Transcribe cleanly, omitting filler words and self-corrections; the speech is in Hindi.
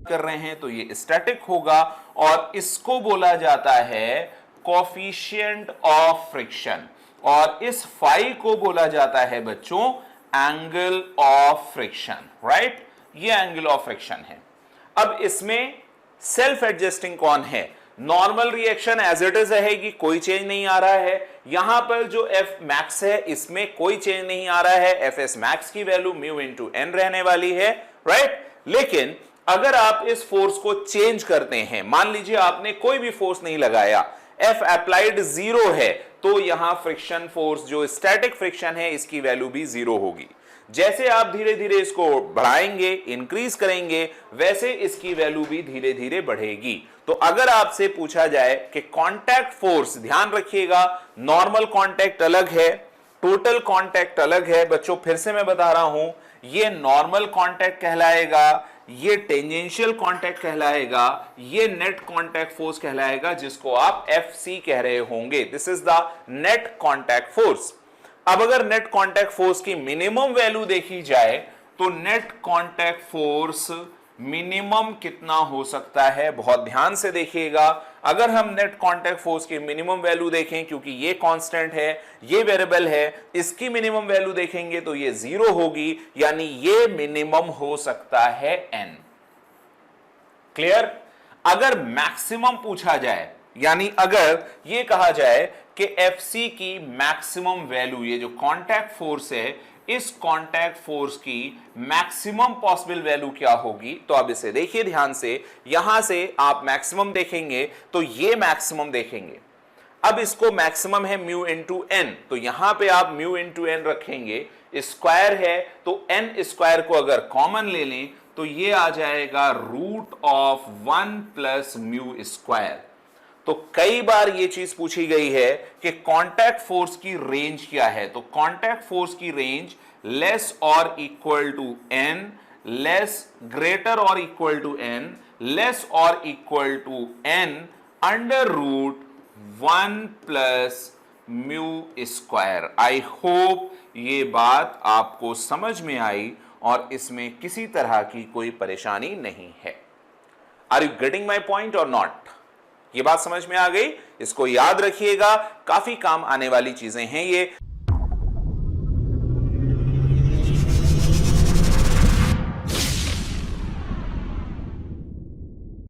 कर रहे हैं तो ये स्टैटिक होगा और इसको बोला जाता है कोफिशिएंट ऑफ फ्रिक्शन और इस फाई को बोला जाता है बच्चों एंगल ऑफ फ्रिक्शन, राइट? ये एंगल ऑफ फ्रिक्शन है। अब इसमें सेल्फ एडजस्टिंग कौन है? Normal reaction as it is रहेगी, कोई चेंज नहीं आ रहा है। यहां पर जो एफ मैक्स है इसमें कोई चेंज नहीं आ रहा है, एफ एस मैक्स की वैल्यू म्यू इंटू एन रहने वाली है, राइट? लेकिन अगर आप इस फोर्स को चेंज करते हैं, मान लीजिए आपने कोई भी फोर्स नहीं लगाया, एफ अप्लाइड 0 है, तो यहां फ्रिक्शन फोर्स जो स्टैटिक फ्रिक्शन है इसकी वैल्यू भी 0 होगी। जैसे आप धीरे धीरे इसको बढ़ाएंगे, इंक्रीज करेंगे, वैसे इसकी वैल्यू भी धीरे धीरे बढ़ेगी। तो अगर आपसे पूछा जाए कि कांटेक्ट फोर्स, ध्यान रखिएगा नॉर्मल कांटेक्ट अलग है, टोटल कांटेक्ट अलग है। बच्चों फिर से मैं बता रहा हूं, ये नॉर्मल कांटेक्ट कहलाएगा, ये टेंजेंशियल कांटेक्ट कहलाएगा, ये नेट कांटेक्ट फोर्स कहलाएगा जिसको आप एफसी कह रहे होंगे। This is the net contact force. अब अगर नेट कांटेक्ट फोर्स की मिनिमम वैल्यू देखी जाए तो नेट कांटेक्ट फोर्स मिनिमम कितना हो सकता है? बहुत ध्यान से देखिएगा। अगर हम नेट कांटेक्ट फोर्स की मिनिमम वैल्यू देखें, क्योंकि ये कांस्टेंट है, ये वेरिएबल है, इसकी मिनिमम वैल्यू देखेंगे तो ये 0 होगी, यानी ये मिनिमम हो सकता है n। क्लियर? अगर मैक्सिमम पूछा जाए, यानी अगर ये कहा जाए कि एफसी की मैक्सिमम वैल्यू, ये जो कांटेक्ट फोर्स है, इस कांटेक्ट फोर्स की मैक्सिमम पॉसिबल वैल्यू क्या होगी, तो अब इसे देखिए ध्यान से। यहां से आप मैक्सिमम देखेंगे तो ये मैक्सिमम देखेंगे। अब इसको मैक्सिमम है म्यू इंटू एन, तो यहां पे आप म्यू इंटू एन रखेंगे, स्क्वायर है तो एन स्क्वायर को अगर कॉमन ले लें तो ये आ जाएगा root of 1 plus mu square. तो कई बार ये चीज पूछी गई है कि कांटेक्ट फोर्स की रेंज क्या है, तो कांटेक्ट फोर्स की रेंज लेस और equal to N, less greater और इक्वल टू एन, लेस और equal to N under root 1 plus mu square. I hope ये बात आपको समझ में आई और इसमें किसी तरह की कोई परेशानी नहीं है। Are you getting my point और नॉट? ये बात समझ में आ गई? इसको याद रखिएगा, काफी काम आने वाली चीजें हैं ये।